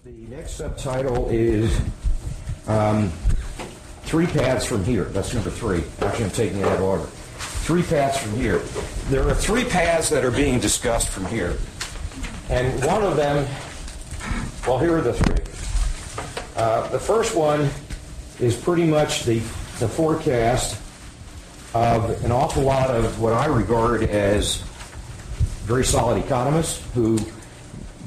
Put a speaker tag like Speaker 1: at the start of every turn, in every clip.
Speaker 1: The next subtitle is Three Paths from Here. That's number 3. Actually, I'm taking it out of order. 3 paths from here. There are 3 paths that are being discussed from here. And one of them, well, here are the 3. The first one is pretty much the forecast of an awful lot of what I regard as very solid economists who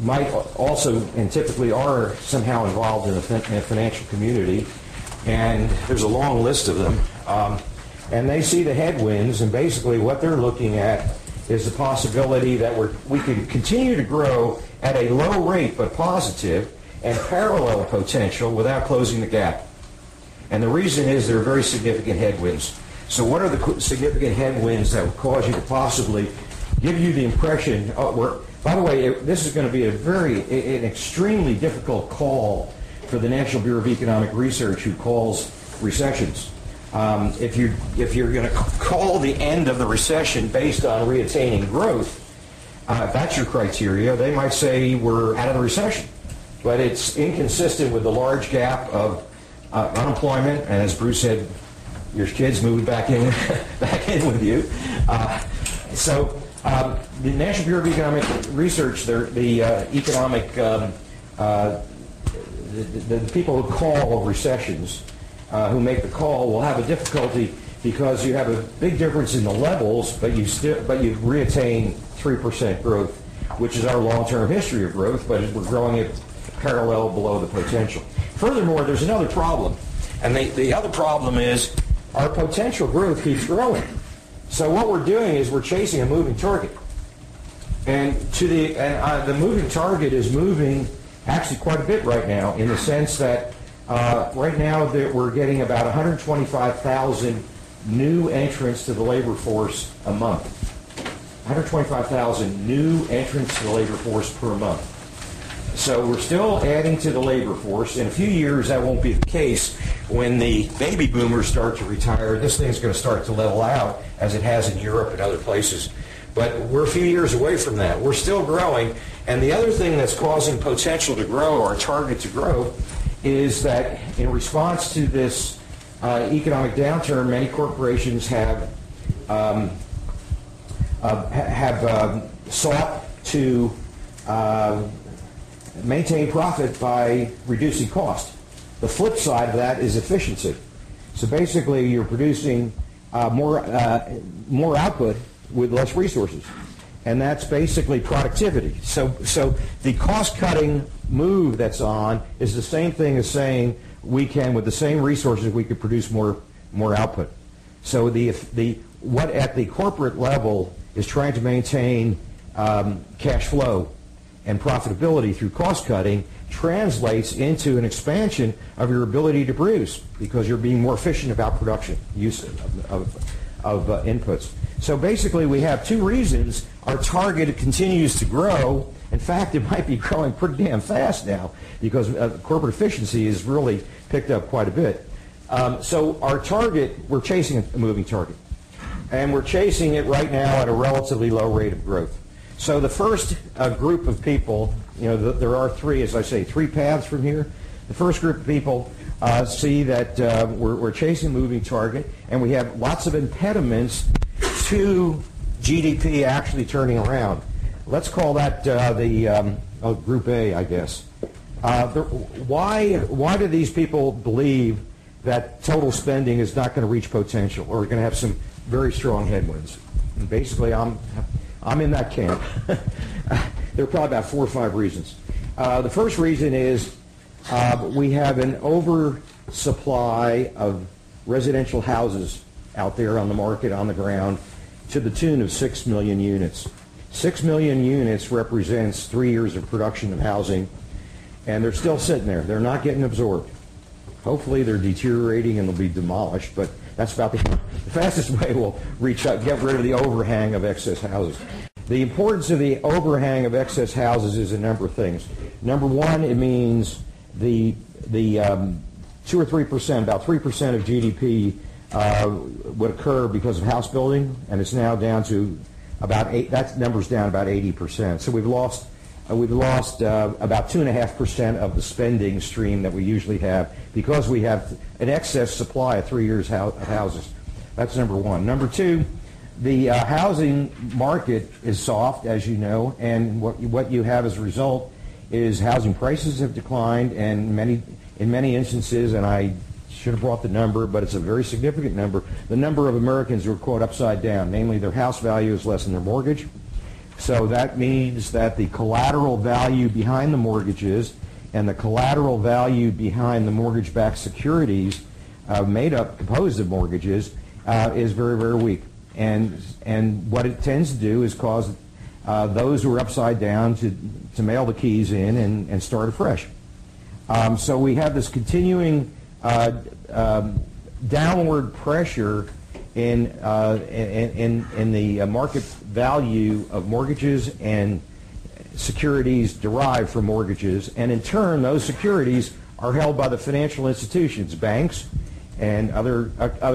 Speaker 1: might also and typically are somehow involved in the financial community. And there's a long list of them. And they see the headwinds, and basically what they're looking at is the possibility that we can continue to grow at a low rate but positive and parallel potential without closing the gap. And the reason is there are very significant headwinds. So what are the significant headwinds that would cause you to possibly give you the impression, by the way, this is going to be an extremely difficult call for the National Bureau of Economic Research, who calls recessions. If you're going to call the end of the recession based on reattaining growth, if that's your criteria, they might say we're out of the recession. But it's inconsistent with the large gap of unemployment, and as Bruce said, your kids moving back in with you. So the National Bureau of Economic Research, the economic the people who call recessions, who make the call, will have a difficulty because you have a big difference in the levels, but you reattain 3% growth, which is our long-term history of growth, but we're growing it parallel below the potential. Furthermore, there's another problem, and the other problem is our potential growth keeps growing. So what we're doing is we're chasing a moving target, and the moving target is moving actually quite a bit right now, in the sense that right now we're getting about 125,000 new entrants to the labor force a month. 125,000 new entrants to the labor force per month. So we're still adding to the labor force. In a few years, that won't be the case. When the baby boomers start to retire, this thing's going to start to level out, as it has in Europe and other places. But we're a few years away from that. We're still growing. And the other thing that's causing potential to grow, or target to grow, is that in response to this economic downturn, many corporations have sought to maintain profit by reducing cost. The flip side of that is efficiency. So basically, you're producing more output with less resources, and that's basically productivity. So the cost-cutting move that's on is the same thing as saying we can, with the same resources, we could produce more output. So what at the corporate level is trying to maintain cash flow and profitability through cost cutting translates into an expansion of your ability to produce, because you're being more efficient about production, use of inputs. So basically we have 2 reasons our target continues to grow. In fact, it might be growing pretty damn fast now, because corporate efficiency has really picked up quite a bit. So our target, we're chasing a moving target. And we're chasing it right now at a relatively low rate of growth. So the first group of people, there are 3, as I say, 3 paths from here. The first group of people see that we're chasing a moving target, and we have lots of impediments to GDP actually turning around. Let's call that Group A, I guess. Why do these people believe that total spending is not going to reach potential, or we're going to have some very strong headwinds? And basically, I'm in that camp. There are probably about 4 or 5 reasons. The first reason is we have an oversupply of residential houses out there on the market, on the ground, to the tune of 6 million units. 6 million units represents 3 years of production of housing, and they're still sitting there. They're not getting absorbed. Hopefully they're deteriorating and they'll be demolished, but that's about the fastest way we'll get rid of the overhang of excess houses. The importance of the overhang of excess houses is a number of things. Number one, it means the 2 or 3%, about 3% of GDP would occur because of house building, and it's now down to about that number's down about 80%. So we've lost we've lost about 2.5% of the spending stream that we usually have because we have an excess supply of 3 years of houses. That's number one. Number two, the housing market is soft, as you know, and what you have as a result is housing prices have declined, and in many instances, and I should have brought the number, but it's a very significant number, the number of Americans who are, quote, upside down, namely their house value is less than their mortgage. So that means that the collateral value behind the mortgages and the collateral value behind the mortgage-backed securities composed of mortgages is very, very weak. And what it tends to do is cause those who are upside down to mail the keys in and start afresh. So we have this continuing downward pressure in the market value of mortgages and securities derived from mortgages, and in turn those securities are held by the financial institutions, banks, and other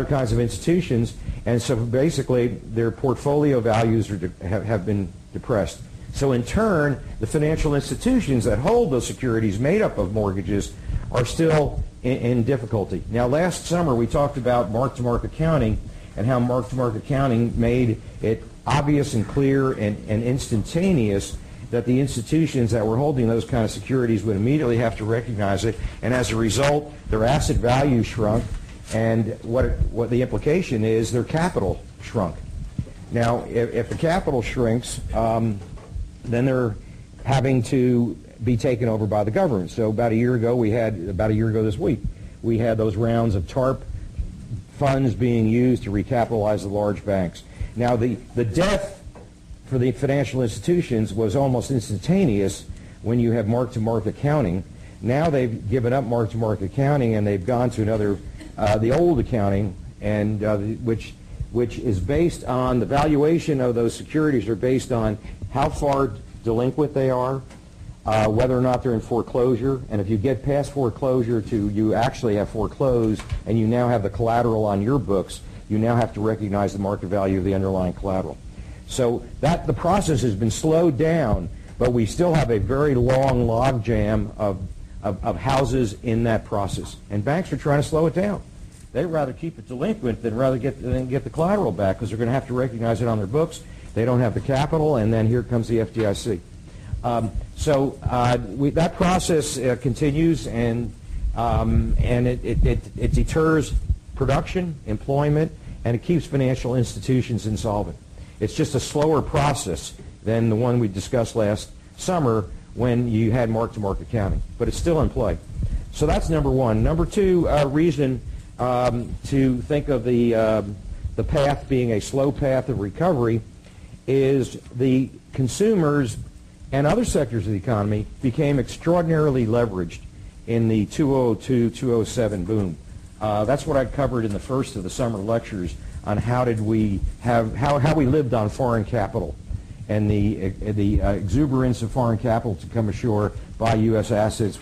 Speaker 1: kinds of institutions, and so basically their portfolio values have been depressed. So in turn, the financial institutions that hold those securities made up of mortgages are still in difficulty. Now, last summer we talked about mark-to-market accounting and how mark-to-market accounting made it obvious and clear and instantaneous that the institutions that were holding those kind of securities would immediately have to recognize it, and as a result, their asset value shrunk, and what the implication is, their capital shrunk. Now, if the capital shrinks, then they're having to be taken over by the government. So about a year ago this week, we had those rounds of TARP funds being used to recapitalize the large banks. Now, the death for the financial institutions was almost instantaneous when you have mark-to-market accounting. Now they've given up mark-to-market accounting and they've gone to another, the old accounting, and which is based on the valuation of those securities are based on how far delinquent they are, whether or not they're in foreclosure, and if you get past foreclosure to you actually have foreclosed and you now have the collateral on your books, you now have to recognize the market value of the underlying collateral. So the process has been slowed down, but we still have a very long logjam of houses in that process. And banks are trying to slow it down. They'd rather keep it delinquent than get the collateral back because they're going to have to recognize it on their books. They don't have the capital, and then here comes the FDIC. That process continues, and it deters production, employment, and it keeps financial institutions insolvent. It's just a slower process than the one we discussed last summer when you had mark-to-market accounting, but it's still in play. So that's number one. Number two reason to think of the path being a slow path of recovery is the consumers and other sectors of the economy became extraordinarily leveraged in the 2002-2007 boom. That's what I covered in the first of the summer lectures on how we lived on foreign capital and the exuberance of foreign capital to come ashore by U.S. assets,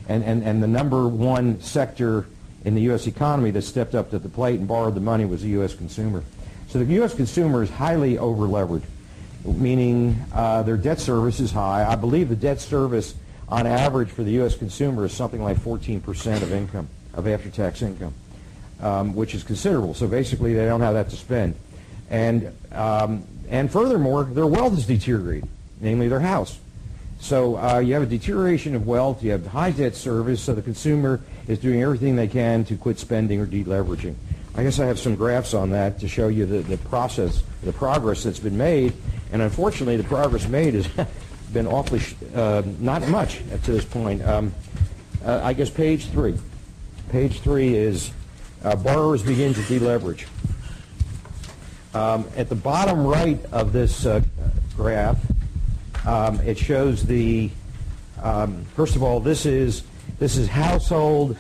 Speaker 1: and the number one sector in the U.S. economy that stepped up to the plate and borrowed the money was the U.S. consumer. So the U.S. consumer is highly over-leveraged, meaning their debt service is high. I believe the debt service on average for the U.S. consumer is something like 14% of income, of after-tax income, which is considerable. So basically they don't have that to spend. And furthermore, their wealth is deteriorating, namely their house. So you have a deterioration of wealth, you have high debt service, so the consumer is doing everything they can to quit spending or deleveraging. I guess I have some graphs on that to show you the progress that's been made, and unfortunately the progress made has been awfully not much to this point. I guess page 3. Page 3 is borrowers begin to deleverage. At the bottom right of this graph, it shows the first of all, this is household.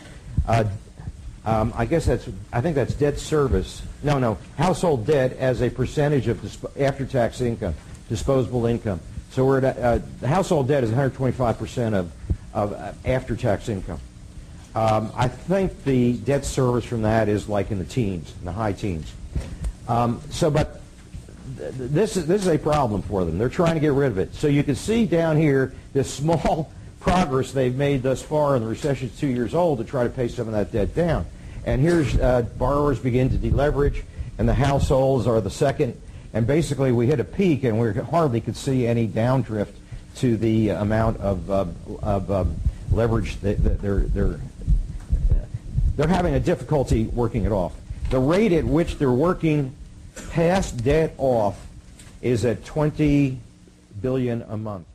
Speaker 1: I think that's debt service. No, household debt as a percentage of after-tax income, disposable income. So we're at the household debt is 125% of after-tax income. I think the debt service from that is like in the teens, in the high teens. But this is a problem for them. They're trying to get rid of it. So you can see down here this small progress they've made thus far, and the recession's 2 years old, to try to pay some of that debt down. And here's borrowers begin to deleverage, and the households are the second. And basically, we hit a peak, and we hardly could see any downdrift to the amount of leverage that they're having a difficulty working it off. The rate at which they're working past debt off is at $20 billion a month.